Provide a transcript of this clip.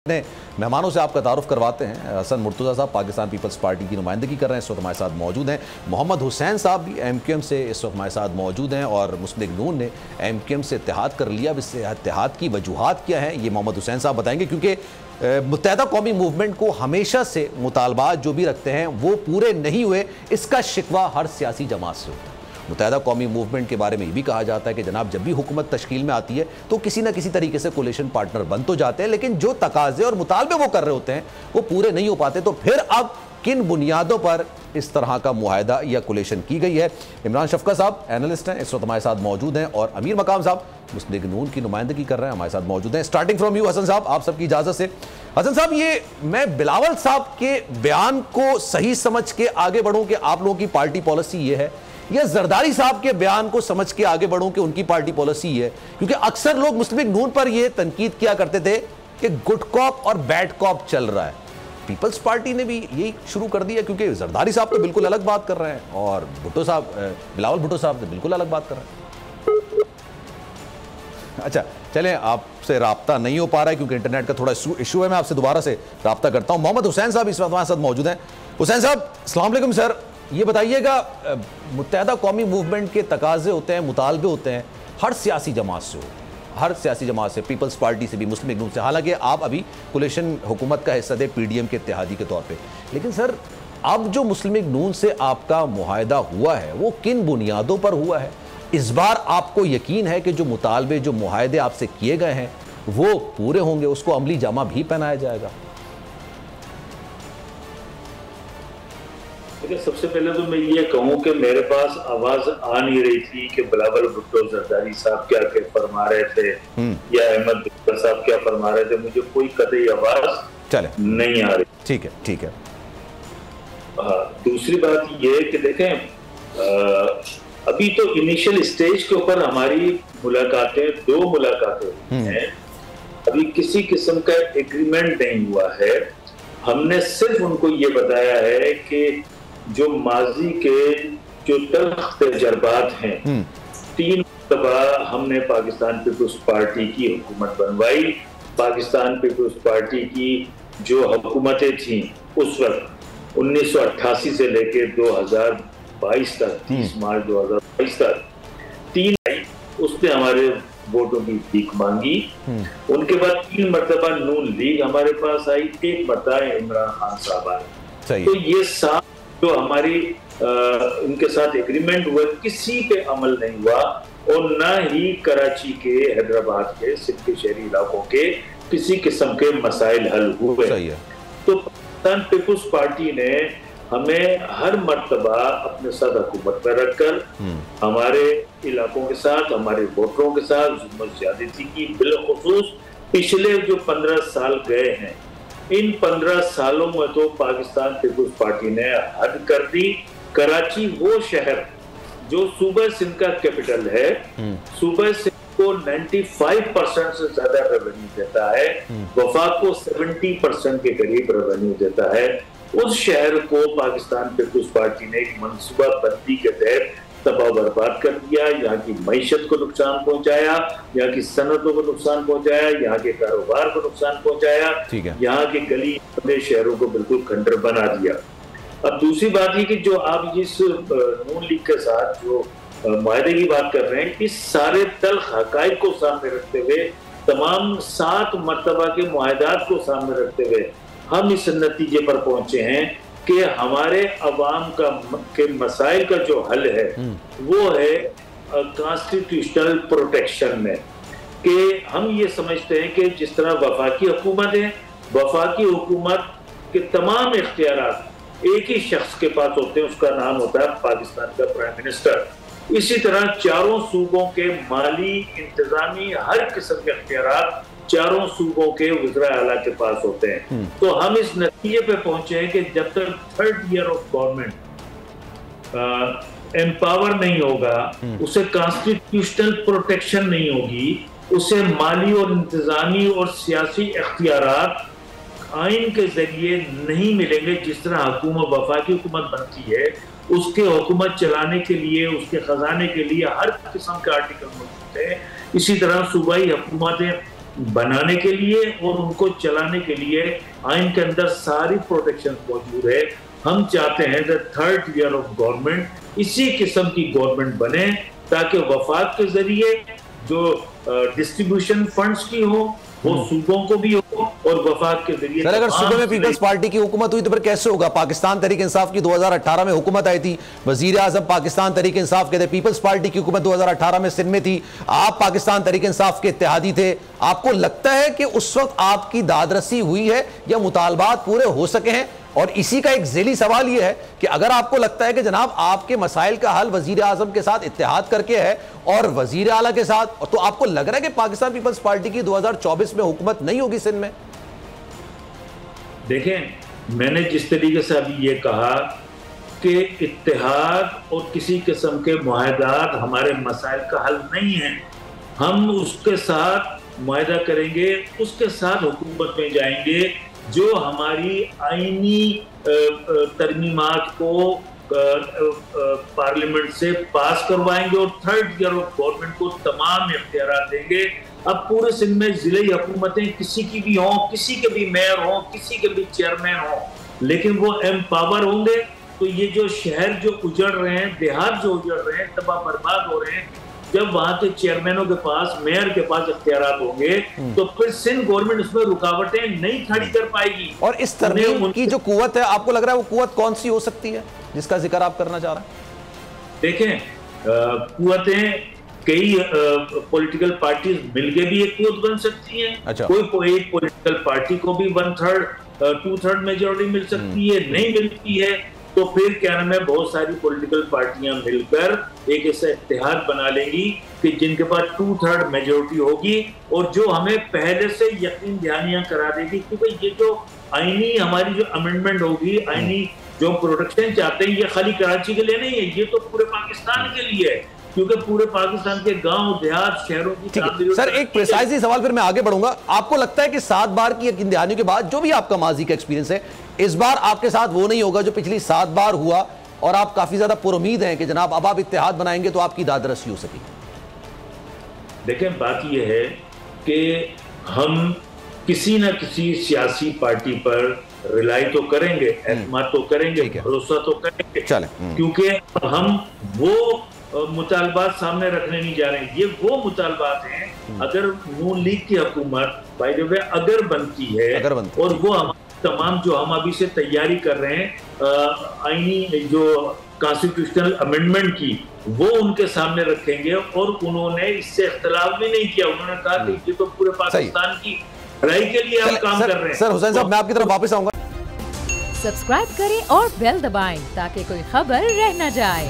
अपने मेहमानों से आपका तारुफ करवाते हैं। हसन मुर्तज़ा साहब पाकिस्तान पीपल्स पार्टी की नुमाइंदगी कर रहे हैं, इस वक्त हमारे साथ मौजूद हैं। मोहम्मद हुसैन साहब भी एमक्यूएम से इस वक्त हमारे साथ मौजूद हैं और मुस्लिम लीग नून ने एमक्यूएम से इत्तेहाद कर लिया। अब इस इत्तेहाद की वजूहात क्या हैं ये मोहम्मद हुसैन साहब बताएंगे, क्योंकि मुत्तहदा कौमी मूवमेंट को हमेशा से मुतालबात जो भी रखते हैं वो पूरे नहीं हुए, इसका शिकवा हर सियासी जमात से होता है। मुत्तहदा कौमी मूवमेंट के बारे में ये भी कहा जाता है कि जनाब जब भी हुकूमत तश्कील में आती है तो किसी ना किसी तरीके से कोलिशन पार्टनर बन तो जाते हैं, लेकिन जो तकाजे और मुतालबे वो कर रहे होते हैं वो पूरे नहीं हो पाते। तो फिर अब किन बुनियादों पर इस तरह का मुआहदा या कोलिशन की गई है? इमरान शफका साहब एनालिस्ट हैं, इस वक्त हमारे साथ मौजूद हैं, और अमीर मकाम साहब मुस्लिम लीग नून की नुमाइंदगी कर रहे हैं, हमारे साथ मौजूद हैं। स्टार्टिंग फ्रॉम यू हसन साहब, आप सबकी इजाजत से। हसन साहब, ये मैं बिलावल साहब के बयान को सही समझ के आगे बढ़ूं कि आप लोगों की पार्टी पॉलिसी ये है, या जरदारी साहब के बयान को समझ के आगे बढ़ूं कि उनकी पार्टी पॉलिसी है? क्योंकि अक्सर लोग मुस्लिम लीग नून पर यह तनकीद किया करते थे कि गुड कॉप और बैड कॉप चल रहा है। पीपल्स पार्टी ने भी यही शुरू कर दिया, क्योंकि जरदारी साहब तो बिल्कुल अलग बात कर रहे हैं और भुट्टो साहब, बिलावल भुट्टो साहब तो बिल्कुल अलग बात कर रहे हैं। अच्छा चलें, आपसे राब्ता नहीं हो पा रहा है क्योंकि इंटरनेट का थोड़ा इशू है, मैं आपसे दोबारा से राब्ता करता हूं। मोहम्मद हुसैन साहब इस वक्त हमारे साथ मौजूद हैं। हुसैन साहब अस्सलाम वालेकुम सर, ये बताइएगा, मुत्तहदा कौमी मूवमेंट के तकाजे होते हैं, मुतालबे होते हैं हर सियासी जमात से, हर सियासी जमात से, पीपल्स पार्टी से भी, मुस्लिम लीग नून से, हालांकि आप अभी कोलिशन हुकूमत का हिस्सा थे पीडीएम के इत्तेहादी के तौर पे, लेकिन सर अब जो मुस्लिम लीग नून से आपका मुआहदा हुआ है वो किन बुनियादों पर हुआ है? इस बार आपको यकीन है कि जो मुतालबे, जो मुआहदे आपसे किए गए हैं वो पूरे होंगे, उसको अमली जामा भी पहनाया जाएगा? सबसे पहले तो मैं ये कहूँ कि मेरे पास आवाज आ नहीं रही थी कि बिलावल भुट्टो जरदारी साहब क्या क्या फरमा रहे थे या अहमद साहब क्या फरमा रहे थे, मुझे कोई कतई आवाज नहीं आ रही। ठीक है, ठीक है। दूसरी बात ये कि देखें, अभी तो इनिशियल स्टेज के ऊपर हमारी मुलाकातें, 2 मुलाकातें हैं, अभी किसी किस्म का एग्रीमेंट नहीं हुआ है। हमने सिर्फ उनको ये बताया है कि जो माजी के जो तल्ख तजर्बात हैं, 3 दफा हमने पाकिस्तान पीपल्स पार्टी की हुकूमत बनवाई। पाकिस्तान पीपल्स पार्टी की जो हुकूमतें थीं उस वक्त 1988 से लेकर 2022 तक, 30 मार्च 2022 तक, 3 उसने हमारे वोटों की भीख मांगी। उनके बाद 3 मरतबा नून लीग हमारे पास आई, 1 मरतबा इमरान खान साहब आए। तो ये 7 जो हमारी उनके साथ एग्रीमेंट हुआ, किसी पे अमल नहीं हुआ, और ना ही कराची के, हैदराबाद के, सिंध के शहरी इलाकों के किसी किस्म के मसाइल हल हुए। तो पाकिस्तान पीपल्स पार्टी ने हमें हर मर्तबा अपने साथ हुकूमत में रखकर हमारे इलाकों के साथ, हमारे वोटरों के साथ जुल्म ज्यादती की। बिलखुसूस पिछले जो 15 साल गए हैं, इन 15 सालों में तो पाकिस्तान पीपल्स पार्टी ने हद कर दी। कराची वो शहर जो सूबा सिंध का कैपिटल है, सूबा सिंध को 95% से ज्यादा रेवेन्यू देता है, वफाक को 70% के करीब रेवेन्यू देता है, उस शहर को पाकिस्तान पीपल्स पार्टी ने एक मंसूबा बंदी के तहत तबाह बर्बाद कर दिया। यहाँ की मईशत को नुकसान पहुंचाया, यहाँ की सनतों को नुकसान पहुंचाया, यहाँ के कारोबार को नुकसान पहुंचाया, यहाँ के गली शहरों को बिल्कुल खंडर बना दिया। अब दूसरी बात ये कि जो आप जिस नून लीग के साथ जो मुआहदे की बात कर रहे हैं, इस सारे तल्ख हकाइक को सामने रखते हुए, तमाम 7 मरतबा के मुआहदात को सामने रखते हुए हम इस नतीजे पर पहुंचे हैं कि हमारे अवाम के मसाइल का जो हल है वो है कॉन्स्टिट्यूशनल प्रोटेक्शन में। कि हम ये समझते हैं कि जिस तरह वफाकी हुकूमत है, वफाकी हुकूमत के तमाम इख्तियारात एक ही शख्स के पास होते हैं, उसका नाम होता है पाकिस्तान का प्राइम मिनिस्टर। इसी तरह चारों सूबों के माली, इंतजामी, हर किस्म के इख्तियारात चारों सूबों के वज़ीर आला के पास होते हैं। तो हम इस नतीजे पे पहुंचे हैं कि जब तक 3rd year of government empower नहीं होगा, उसे कॉन्स्टिट्यूशनल प्रोटेक्शन नहीं होगी, उसे माली और इंतजामी और सियासी इख्तियारात आइन के जरिए नहीं मिलेंगे। जिस तरह हुकूमत, वफाकी हुकूमत बनती है, उसके हुकूमत चलाने के लिए, उसके खजाने के लिए हर किस्म के आर्टिकल मौजूद है। इसी तरह सूबाई हुकूमतें बनाने के लिए और उनको चलाने के लिए आइन के अंदर सारी प्रोटेक्शन मौजूद है। हम चाहते हैं कि थर्ड ईयर ऑफ गवर्नमेंट इसी किस्म की गवर्नमेंट बने ताकि वफाक के जरिए जो डिस्ट्रीब्यूशन फंड्स की हो वो सूबों को भी हो और वफाक के जरिए। सर, अगर सूबे में पीपल्स पार्टी की हुकूमत हुई तो फिर कैसे होगा? पाकिस्तान तहरीक इंसाफ की 2018 में हुकूमत आई थी, वजीर आजम पाकिस्तान तहरीक इंसाफ के थे, पीपल्स पार्टी की हुकूमत 2018 में सिंध में थी, आप पाकिस्तान तहरीक इंसाफ के इत्तेहादी थे। आपको लगता है कि उस वक्त आपकी दादरसी हुई है या मुतालबात पूरे हो सके हैं? और इसी का एक ज़ेली सवाल यह है कि अगर आपको लगता है कि जनाब आपके मसाइल का हल वजीर आजम के साथ इत्तेहाद करके है और वजीर आला के साथ, तो आपको लग रहा है कि पाकिस्तान पीपल्स पार्टी की 2024 में हुकूमत नहीं होगी सिंध में? देखें, मैंने जिस तरीके से अभी ये कहा कि इत्तेहाद और किसी किस्म के मुआहदात हमारे मसाइल का हल नहीं है, हम उसके साथ मुआहदा करेंगे, उसके साथ हुकूमत में जाएंगे जो हमारी आईनी तरमीमात को पार्लियामेंट से पास करवाएंगे और थर्ड ईयर ऑफ गवर्नमेंट को तमाम इख्तियार देंगे। अब पूरे सिंध में जिले हुकूमतें किसी की भी हों, किसी के भी मेयर हों, किसी के भी चेयरमैन हों, लेकिन वो एम्पावर होंगे तो ये जो शहर जो उजड़ रहे हैं, देहात जो उजड़ रहे हैं, तबाह बर्बाद हो रहे हैं, जब वहां के चेयरमैनों के पास, मेयर के पास इख्तियारात होंगे तो फिर सिंध गवर्नमेंट उसमें रुकावटें नहीं खड़ी कर पाएगी। और इस तरमीम की जो कुव्वत है, आपको लग रहा है वो कुव्वत कौन सी हो सकती है जिसका जिक्र आप करना चाह रहे हैं? देखें, कुव्वतें कई पॉलिटिकल पार्टीज मिलके भी एक कुव्वत बन सकती है। अच्छा। कोई एक पॉलिटिकल पार्टी को भी 1/3 2/3 मेजोरिटी मिल सकती है, नहीं मिलती है तो फिर क्या नाम है, बहुत सारी पॉलिटिकल पार्टियां मिलकर एक ऐसा इत्तेहाद बना लेंगी कि जिनके पास 2/3 मेजोरिटी होगी और जो हमें पहले से यकीन दहानियां करा देगी। क्योंकि ये जो आईनी हमारी जो अमेंडमेंट होगी, आईनी जो प्रोटेक्शन चाहते हैं, ये खाली कराची के लिए नहीं है, ये तो पूरे पाकिस्तान के लिए है, क्योंकि पूरे पाकिस्तान के गांव देहात शहरों की। सर, एक प्रिसाइजली सवाल फिर मैं आगे बढ़ूंगा। आपको लगता है कि 7 बार की यकीन दहानियों के बाद जो भी आपका माजी का एक्सपीरियंस है, इस बार आपके साथ वो नहीं होगा जो पिछली 7 बार हुआ और आप काफी ज्यादा पुरुमीद हैं कि जनाब अब आप इत्तेहाद बनाएंगे तो आपकी दादरसी हो सकेगी? देखें, बात यह है कि हम किसी न किसी सियासी पार्टी पर रिलाई तो करेंगे, एतमाद तो करेंगे, भरोसा तो करेंगे, क्योंकि हम वो मुतालबात सामने रखने नहीं जा रहे हैं। ये वो मुतालबात हैं, अगर नून लीग की हुकूमत बाय द वे अगर बनती है और वो तमाम जो हम अभी से तैयारी कर रहे हैं आईनी जो कॉन्स्टिट्यूशनल अमेंडमेंट की, वो उनके सामने रखेंगे और उन्होंने इससे इख्तिलाफ भी नहीं किया। उन्होंने कहा कि ये तो पूरे पाकिस्तान की भलाई के लिए हम काम कर रहे हैं। सर हुसैन साहब, मैं आपकी तरफ वापस आऊंगा। सब्सक्राइब करें और बेल दबाएं ताकि कोई खबर रह न जाए।